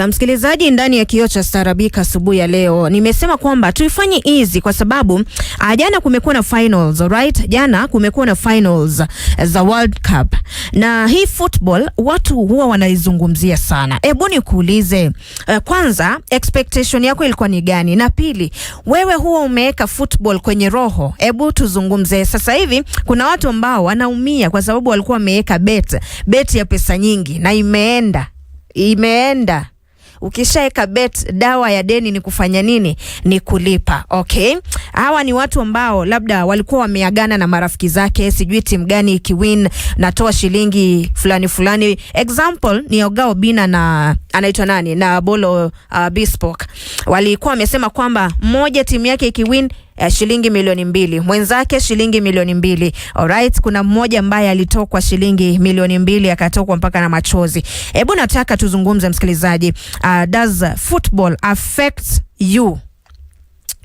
Msikilizaji, ndani ya Kioo cha Starabika asubuhi ya leo nimesema kwamba tuifanye easy kwa sababu jana kumekuwa na finals, alright? Jana kumekuwa na finals za World Cup. Na hii football watu huwa wanaizungumzia sana. Hebu nikuulize, kwanza expectation yako ilikuwa ni gani? Na pili, wewe huwa umeweka football kwenye roho? Hebu tuzungumze. Sasa hivi kuna watu ambao wanaumia kwa sababu walikuwa wameweka bet ya pesa nyingi na imeenda. Ukishaeka bet, dawa ya deni ni kufanya nini? Ni kulipa. Okay, hawa ni watu ambao labda walikuwa wameagana na marafiki zake, sijui timu gani ikiwin natoa shilingi fulani. Example ni Ogao Bina na anaitwa nani na Bolo Bespoke. Walikuwa wamesema kwamba mmoja timu yake ikiwin shilingi milioni 2, mwenzake shilingi milioni 2. Alright, kuna mmoja ambaye alitokwa shilingi milioni 2 akatokwa mpaka na machozi. Hebu nataka tuzungumze msikilizaji, does football affect you?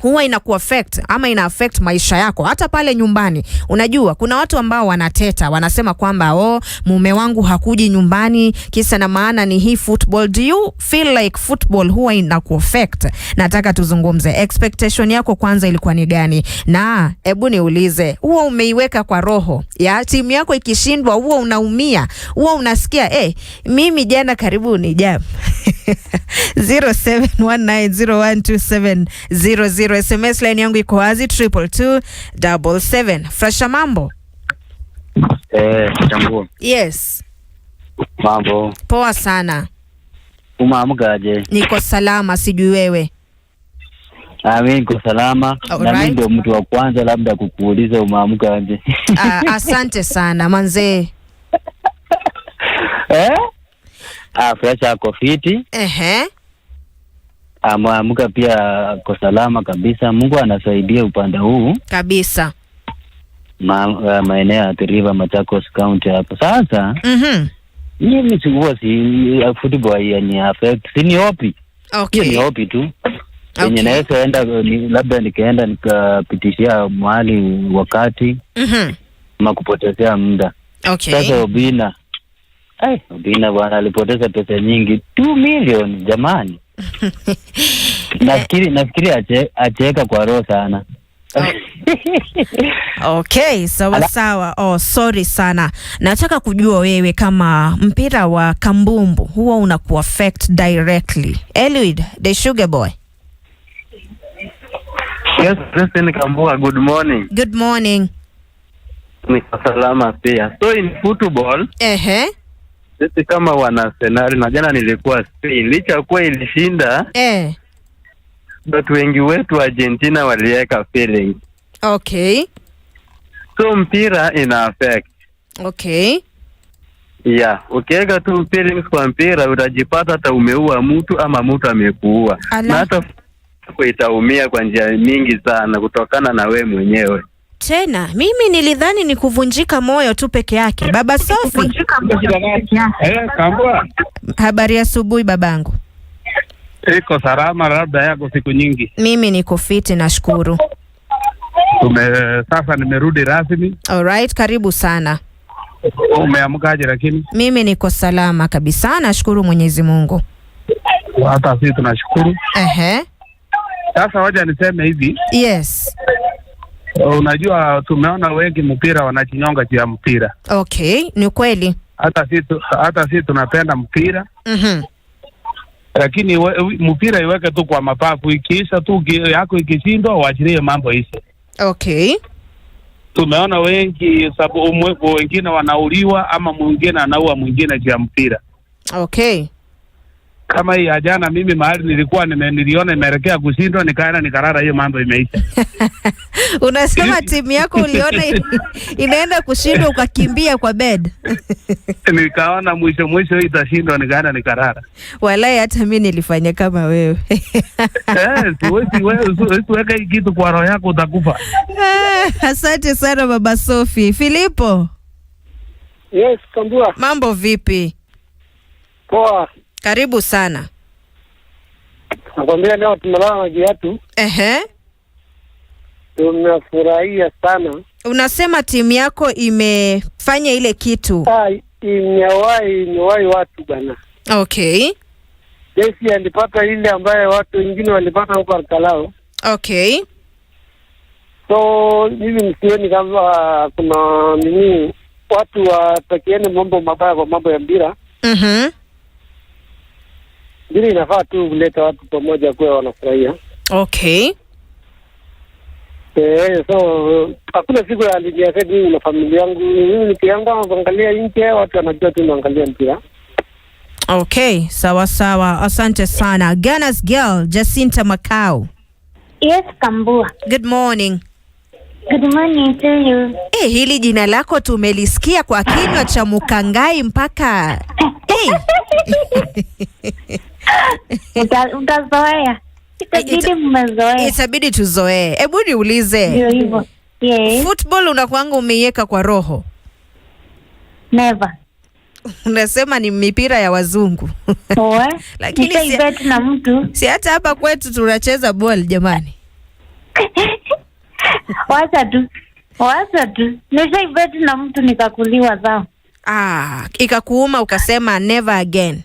Huwa inakuaffect ama ina affect maisha yako hata pale nyumbani? Unajua kuna watu ambao wanateta, wanasema kwamba mume wangu hakuji nyumbani kisa na maana ni hii football. Do you feel like football huwa inakuaffect? Nataka tuzungumze, expectation yako kwanza ilikuwa ni gani? Na hebu niulize, huwa umeiweka kwa roho ya timu yako ikishindwa huwa unaumia? Huwa unasikia mimi jana karibuni jam 0719012700. SMS line yangu iko wazi 22277. Fresha mambo? Jambo. Yes. Mambo. Poa sana. Umeamkaje? Niko salama, sijui wewe. Mimi niko salama. Na mimi ndio mtu wa kwanza labda kukuuliza umeamkaje. Asante sana manze. Fresha yako fiti? Ameamka pia kwa salama kabisa. Mungu anasaidia upande huu kabisa. Maeneo ya River Machakos County hapo. Sasa mimi sikuwa football yani affect. Si hopi. Okay. Ni hopi tu. Yenye naweza enda labda nikaenda nikapitishia mahali wakati ama kupotezea muda. Okay. Sasa Obina bwana alipoteza pesa nyingi, 2 million jamani. Nafikiri acheka kwa roho sana. Okay, sawa. Sorry sana. Nataka kujua wewe kama mpira wa kambumbu huwa unakuaffect directly. Eliud, the sugar boy. Yes, President Kambua, good morning. Good morning. Niko salama pia. So in football, sisi kama wana Arsenal, na jana nilikuwa Spain, licha kuwa ilishinda, but wengi wetu Argentina waliweka feelings. Okay. So mpira ina affect. Okay. Yeah, ukiweka tu feelings kwa mpira utajipata hata umeua mtu ama mtu amekuua. Na hata itaumia kwa njia mingi sana kutokana na we mwenyewe. Tena mimi nilidhani ni kuvunjika moyo tu peke yake. Baba Sofi. Kambua. Habari ya asubuhi babangu. Iko salama, labda yako siku nyingi. Mimi niko fiti nashukuru. Sasa nimerudi rasmi. Alright, karibu sana. Umeamkaje lakini? Mimi niko salama kabisa, nashukuru Mwenyezi Mungu. Hata sisi tunashukuru. Sasa wacha niseme hivi. Yes. Unajua tumeona wengi mpira wanachinyonga juu ya mpira. Okay, ni kweli. Hata sisi tunapenda mpira. Lakini mpira iweke tu kwa mapafu, ikiisha tu yako ikishindwa waachilie mambo ishe. Okay. Tumeona wengi sababu wengine wanauliwa ama mwingine anaua mwingine juu ya mpira. Okay. Kama hii jana mimi mahali nilikuwa niliona imeelekea kushindwa, nikaenda nikarara, hiyo mambo imeisha. Unasema timu yako uliona inaenda kushindwa ukakimbia kwa bed? Nikaona mwisho itashindwa, nikaenda nikarara. Walai hata mimi nilifanya kama wewe. Wewe weka kitu kwa roho yako utakufa. Asante sana Baba Sofi. Filipo. Yes, Kambua. Mambo vipi? Poa. Karibu sana. Nakwambia leo tumelala na viatu. Tunafurahia sana. Unasema timu yako imefanya ile kitu? Imewahi watu bana. Okay. Messi alipata ile ambaye watu wengine walipata huko Alcalao. Okay. So mimi msioni kama kuna nini watu watakiene mambo mabaya kwa mambo ya mpira. Bila inafaa tu kuleta watu pamoja kwa wanafurahia. Okay. So hakuna siku ya alijiasedi na familia yangu. Mimi nikiangalia kuangalia nje watu wanajua tu naangalia mpira. Okay, sawa sawa. Asante sana. Ghana's girl, Jacinta Macau. Yes, Kambua. Good morning. Good morning to you. Hili jina lako tumelisikia kwa kinywa cha Mukangai mpaka Utazoea. Itabidi tuzoee. Hebu niulize. Ndio hivyo. Yes. Football unakuanga umeiweka kwa roho? Never. Unasema ni mipira ya wazungu. Lakini si na mtu. Si hata hapa kwetu tunacheza ball jamani. Wacha tu. Nishaibeti na mtu nikakuliwa zao. Ikakuuma ukasema never again.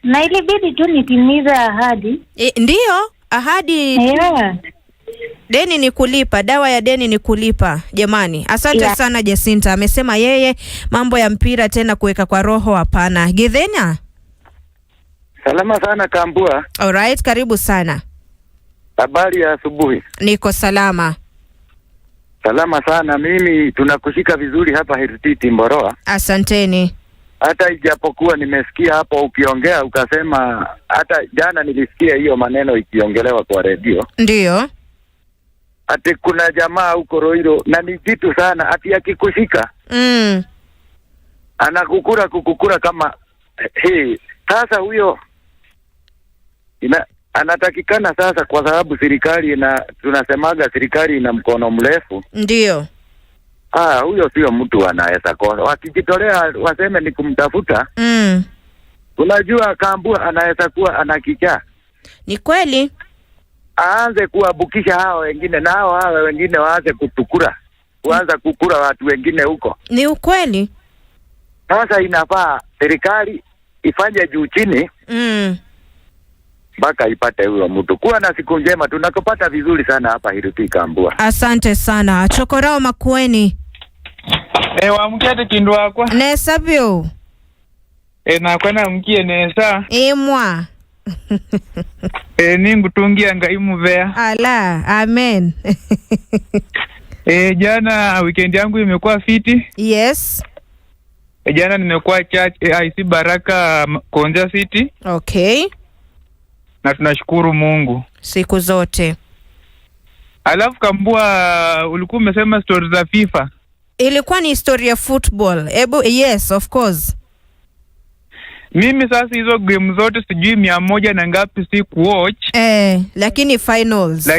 Na ilibidi tu nitimize ahadi. Ndio, ahadi. Yeah. Deni ni kulipa, dawa ya deni ni kulipa. Jamani, asante sana Jacinta. Amesema yeye mambo ya mpira tena kuweka kwa roho hapana. Githenya? Salama sana Kambua. Alright, karibu sana. Habari ya asubuhi. Niko salama. Salama sana. Mimi tunakushika vizuri hapa Hirititi Mboroa. Asanteni. Hata ijapokuwa nimesikia hapo ukiongea ukasema, hata jana nilisikia hiyo maneno ikiongelewa kwa redio. Ndio. Ati kuna jamaa huko Roiro na ni kitu sana ati akikushika. Anakukura kama sasa huyo anatakikana sasa, kwa sababu serikali tunasemaga serikali ina mkono mrefu. Ndio. Huyo sio mtu anaweza kosa. Wakijitolea waseme ni kumtafuta. Unajua Kambua anaweza kuwa anakichaa. Ni kweli. Aanze kuabukisha hao wengine na hao wengine waanze kutukura. Kuanza kukura watu wengine huko. Ni ukweli. Sasa inafaa serikali ifanye juu chini. Mpaka ipate huyo mtu. Kuwa na siku njema, tunakupata vizuri sana hapa Hiriti Kambua. Asante sana. Chokorao Makueni. Wamkete kindu wakwa. Nesabyo. Na kwena mkie nesa. Mwa. Ningu tungia ngaimu vea. Ala, amen. Jana weekend yangu imekuwa fiti. Yes. Jana nimekuwa church IC Baraka Konja City. Okay. Na tunashukuru Mungu siku zote. Alafu Kambua, ulikuwa umesema stories za FIFA. Ilikuwa ni story ya football. Yes, of course. Mimi sasa hizo game zote sijui 100 na ngapi si kuwatch. Lakini finals.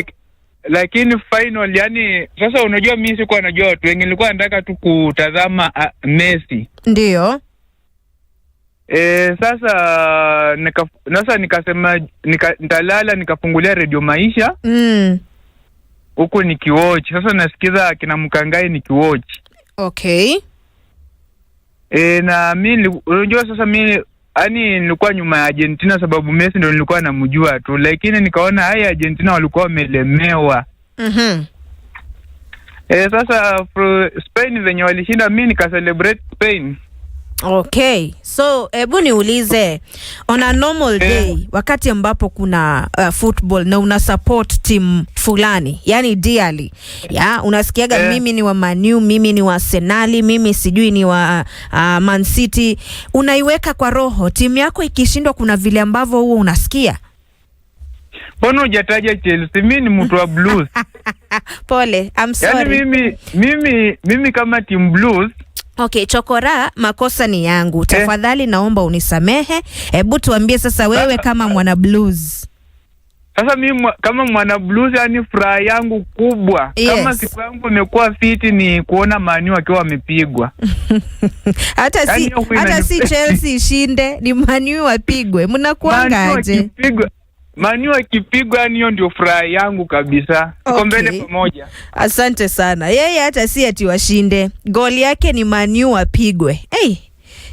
Lakini final, yani sasa unajua mimi sikuwa najua watu wengi, nilikuwa nataka tu kutazama Messi. Ndio. Sasa nikasema nitalala nikafungulia Radio Maisha. Huko nikiwatch. Sasa nasikiza kina Mkangai nikiwatch. Okay. Na mimi unajua sasa mimi nilikuwa nyuma ya Argentina sababu Messi ndio nilikuwa namjua tu, lakini nikaona haya Argentina walikuwa wamelemewa. Sasa Spain venye walishinda, mimi nikacelebrate Spain. Okay. So, hebu niulize, on a normal day, wakati ambapo kuna football na una support team fulani, yani dearly, unasikiaga mimi ni wa Man U, mimi ni wa Arsenal, mimi sijui ni wa Man City, unaiweka kwa roho, timu yako ikishindwa kuna vile ambavyo huo unasikia? Mbona hujataja Chelsea? Mimi ni mtu wa Blues. Pole, I'm sorry. Yani mimi kama team Blues. Okay, Chokora, makosa ni yangu. Tafadhali naomba unisamehe. Hebu tuambie sasa wewe kama mwana Blues. Sasa mimi kama mwana Blues, yani furaha yangu kubwa. Kama siku yangu imekuwa fiti ni kuona Man U akiwa amepigwa. hata si Chelsea ishinde, ni Man U apigwe. Mnakuanga aje? Man U akipigwa, yani hiyo ndio furaha yangu kabisa. Tuko mbele pamoja. Asante sana. Yeye hata si ati washinde. Goal yake ni Man U apigwe.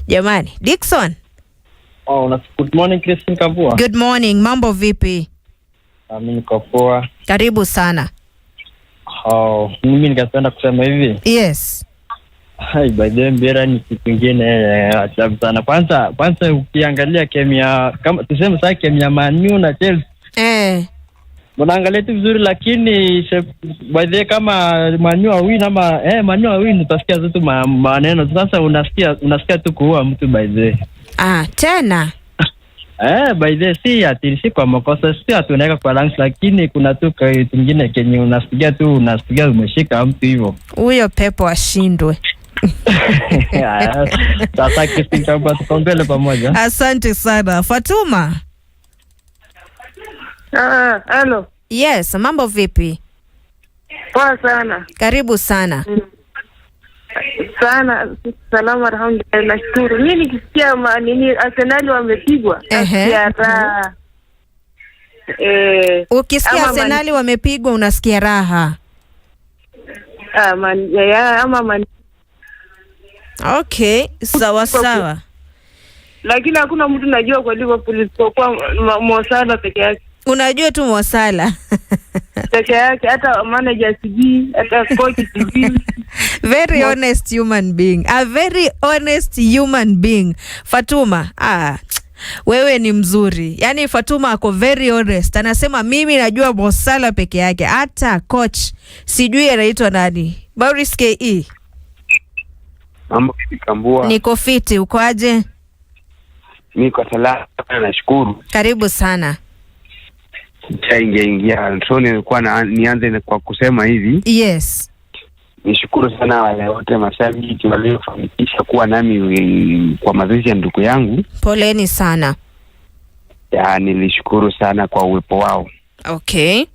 Jamani, Dickson. Good morning Christine Kambua. Good morning. Mambo vipi? Mimi niko poa. Karibu sana. Mimi ningependa kusema hivi. Yes. Hai, by the way, mpira ni kitu kingine ajabu sana. Kwanza ukiangalia kemia, kama tuseme sasa kemia Man U na Chelsea. Unaangalia tu vizuri, lakini by the way kama Man U win ama Man U win utasikia tu maneno. Sasa unasikia tu kuua mtu by the way. Tena. By the way si kwa makosa, si tunaweka kwa ranks, lakini kuna tu kingine kenye unasikia umeshika mtu hivyo. Huyo pepo ashindwe. Sasa kisikamba tukombele pamoja. Asante sana. Fatuma. Hello. Yes, mambo vipi? Poa sana. Karibu sana. Sana, salama alhamdulillah, nashukuru. Mimi nikisikia Arsenal wamepigwa. Raha. Ukisikia Arsenal wamepigwa unasikia raha. Okay, sawa. Lakini hakuna mtu najua kwa Liverpool isipokuwa Mo Salah peke yake. Unajua tu Mo Salah. Peke yake, hata manager sijui, hata coach sijui. Very honest human being. A very honest human being. Fatuma, wewe ni mzuri. Yaani Fatuma ako very honest. Anasema mimi najua Mo Salah peke yake. Hata coach sijui anaitwa nani. Boris KE. Mambo Kambua. Niko fiti, uko aje? Niko salama, nashukuru. Karibu sana. Ingia. So nilikuwa nianze kwa kusema hivi. Yes. Nishukuru sana wale wote mashabiki waliofanikisha kuwa nami kwa mazishi ya ndugu yangu. Poleni sana. Nilishukuru sana kwa uwepo wao. Okay.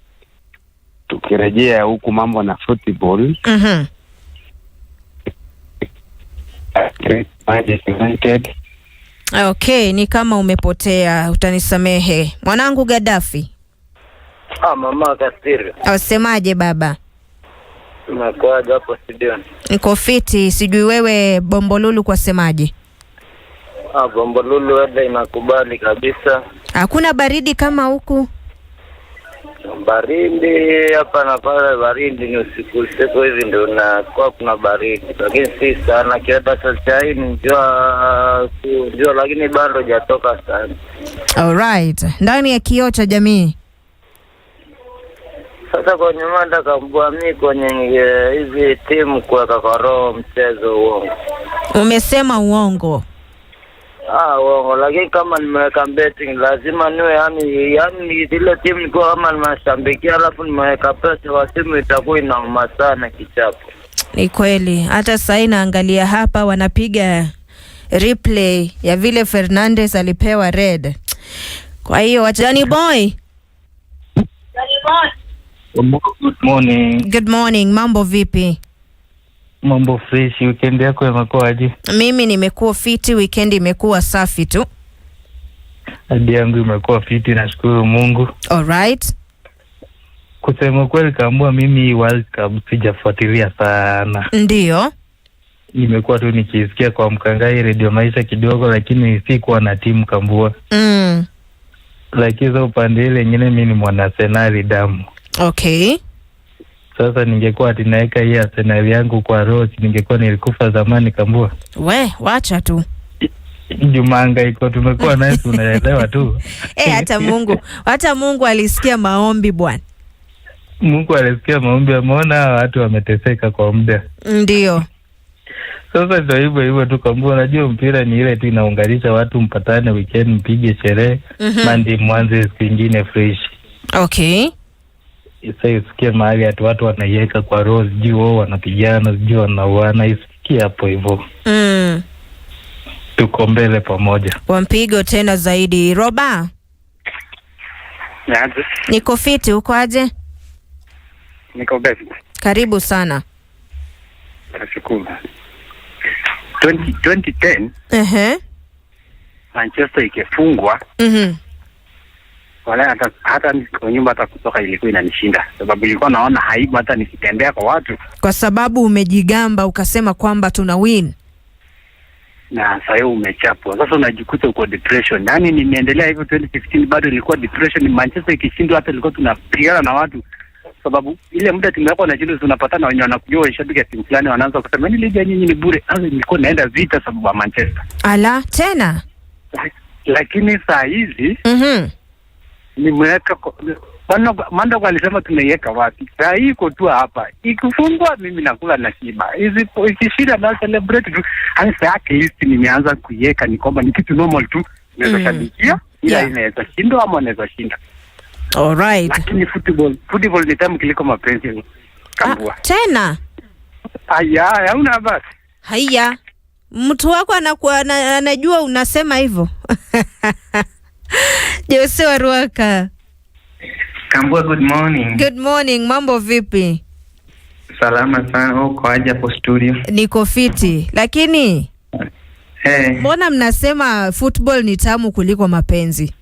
Tukirejea huku mambo na football. Okay, ni kama umepotea, utanisamehe. Mwanangu Gaddafi. Mama Kasiri. Wasemaje baba? Umekuaje hapo studio? Niko fiti, sijui wewe Bombolulu kwa semaje? Bombolulu wewe inakubali kabisa. Hakuna baridi kama huku? Baridi hapa na pale, baridi ni usiku hivi ndio na kuna baridi, lakini si sana. Kiota sasa hii ni jua lakini bado hajatoka sana. Alright, ndani ya kioo cha jamii. Sasa kwenye mada Kambua, mimi kwenye hizi timu kuweka kwa roho mchezo uongo. Umesema uongo? Uongo, lakini kama nimeweka betting lazima niwe yani ile timu niko kama nimeshambikia alafu nimeweka pesa kwa timu itakuwa inauma sana kichapo. Ni kweli, hata sasa naangalia hapa wanapiga replay ya vile Fernandes alipewa red. Kwa hiyo Johnny Boy. Good morning. Good morning. Mambo vipi? Mambo fresh. Weekend yako imekuwa aje? Mimi nimekuwa fiti, weekend imekuwa safi tu. Hadi yangu imekuwa fiti, nashukuru Mungu. Alright. Kusema kweli Kambua, mimi World Cup sijafuatilia sana. Ndio. Nimekuwa tu nikisikia kwa Mkangai Radio Maisha kidogo, lakini sikuwa na timu Kambua. Lakini za upande ile nyingine mimi ni mwana Arsenal damu. Okay. Sasa ningekuwa tinaweka hii Arsenal yangu kwa Rose, ningekuwa nilikufa zamani Kambua. Wacha tu. Jumanga iko tumekuwa naye tunaelewa tu. Hata Mungu alisikia maombi bwana. Mungu alisikia maombi, ameona watu wameteseka kwa muda. Ndio. Sasa ndio hivyo tu Kambua, unajua mpira ni ile tu inaunganisha watu, mpatane weekend mpige sherehe, Monday mwanze siku nyingine fresh. Okay. Sasa isikie mahali watu wanaiweka kwa Rose, juu wanapigana, juu wanauana, isikie hapo hivyo. Tuko mbele pamoja. Wampigo tena zaidi. Roba. Niko fiti, uko aje? Niko best. Karibu sana. Nashukuru. 2010. Manchester ikifungwa. Wala hata kwa nyumba hata kutoka ilikuwa inanishinda. Sababu ilikuwa naona haibu hata nikitembea kwa watu. Kwa sababu umejigamba ukasema kwamba tuna win. na sasa umechapwa. Sasa unajikuta uko depression. Yaani nimeendelea hivyo 2015 bado ilikuwa depression. Manchester ikishindwa hata ilikuwa tunapigana na watu. Sababu ile muda tumewapa na jino tunapatana wenyewe wanakujua shabiki ya timu fulani wanaanza kusema ni ligi nyinyi ni bure. Sasa nilikuwa naenda vita sababu ya Manchester. Ala tena. Lakini saa hizi nimeweka Manda kwa alisema tunaiweka wapi? Saa hii iko tu hapa. Ikifungwa mimi nakula na shiba. Ikishinda na celebrate tu. Hasa yake hizi nimeanza kuiweka ni kwamba ni kitu normal tu. Naweza shabikia ila inaweza shindwa ama inaweza shinda. All right. Lakini football ni tamu kuliko mapenzi. Kambua. Tena. Haya, hauna basi. Haya. Mtu wako anajua unasema hivyo. Jose Waruaka. Kambua, good morning. Good morning, mambo vipi? Salama sana, uko aje hapo studio? Niko fiti, lakini mbona mnasema football ni tamu kuliko mapenzi?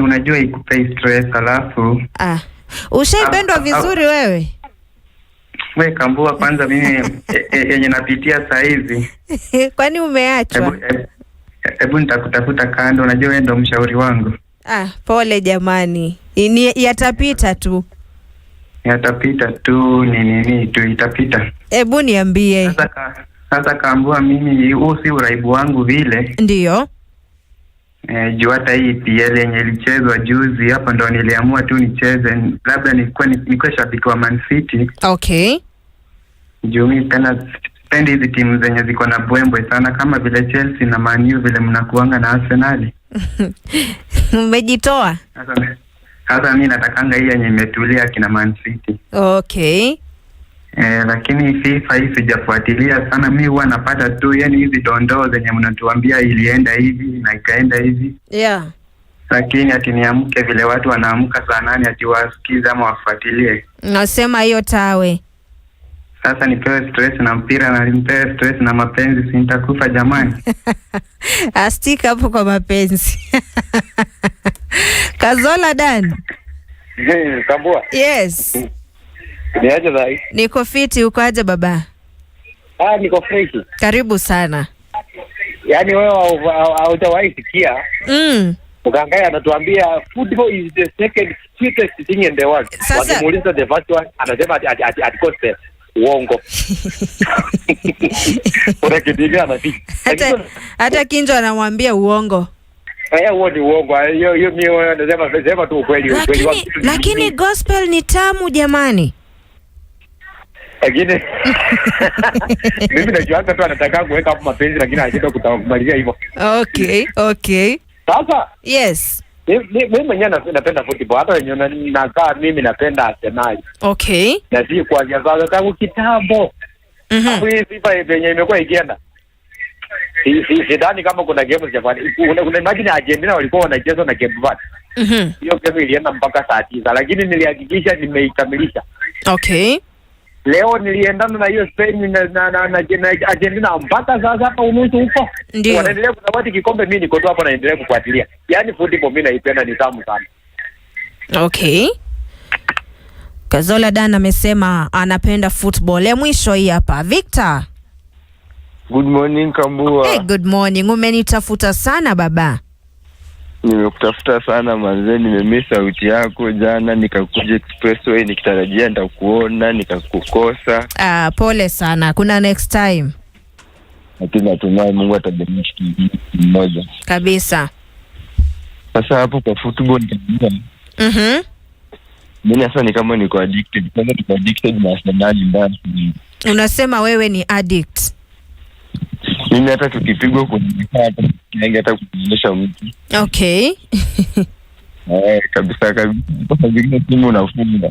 Unajua ikupei stress alafu. Ushaipendwa vizuri wewe? Wewe Kambua, kwanza mimi yenye napitia saa hizi. Kwani umeachwa? Hebu nitakutafuta kando, unajua wewe ndo mshauri wangu. Pole jamani. Yatapita tu. Yatapita tu, nini tu itapita. Hebu niambie. Sasa Kambua, mimi huu si uraibu wangu vile. Ndio. Juu hata hii PL yenye ilichezwa juzi hapo ndo niliamua tu nicheze. Labda nilikuwa shabiki wa Man City. Okay. Juu mimi sipendi hizi timu zenye ziko na bwembwe sana kama vile Chelsea na Man U vile mnakuanga na Arsenal. Umejitoa? Sasa mimi natakanga hii yenye imetulia kina Man City. Okay. Lakini FIFA hii sijafuatilia sana. Mimi huwa napata tu yani hizi dondoo zenye mnatuambia ilienda hivi na ikaenda hivi. Yeah. Lakini ati niamke vile watu wanaamka saa 8 ati wasikize ama wafuatilie. Nasema hiyo tawe. Sasa nipewe stress na mpira na nipewe stress na mapenzi, si nitakufa jamani. Astika hapo kwa mapenzi. Kazola Dan. Kambua. Yes. Niaje dai? Niko fiti, uko aje baba? Niko fresh. Karibu sana. Yaani wewe haujawahi sikia. Mganga anatuambia football is the second sweetest thing in the world. Wakimuuliza the first one anasema ati coste uongo. Unakidiga na vipi? Hata Kinjo anamwambia uongo. Huo ni uongo. Hiyo mimi anasema tu ukweli. Lakini gospel ni tamu jamani. Lakini mimi najua tu anataka kuweka hapo mapenzi lakini anataka kutamalizia hivyo. Okay. Sasa yes. Mimi mwenyewe napenda football. Hata wenyewe nakaa mimi napenda Arsenal. Okay. Na si kuanzia sasa tangu kitambo. Hapo hii FIFA yenye imekuwa ikienda. Sidhani kama kuna game za Japani. Kuna imagine Argentina walikuwa wanacheza na Cape Verde. Hiyo game ilienda mpaka saa 9 lakini nilihakikisha nimeikamilisha. Okay. Leo niliendana na hiyo Spain na Argentina mpaka sasa hapa unusu huko. Wanaendelea kuzawadi kikombe, mimi niko tu hapo naendelea kufuatilia. Yaani football mimi naipenda, ni tamu sana. Okay. Kazola Dan amesema anapenda football. Ya mwisho hii hapa. Victor. Good morning Kambua. Good morning. Umenitafuta sana baba. Nimekutafuta sana manze, nimemiss sauti yako jana, nikakuja expressway nikitarajia nitakuona, nikakukosa. Pole sana. Kuna next time. Lakini natumai Mungu atabariki mmoja. Kabisa. Sasa hapo kwa football ndio. Mimi sasa ni kama niko addicted. Kwanza niko addicted na Arsenal ndani. Unasema wewe ni addict. Mimi hata tukipigwa hata kuonyesha mtu. Okay. Kabisa kwa vile timu unafunga.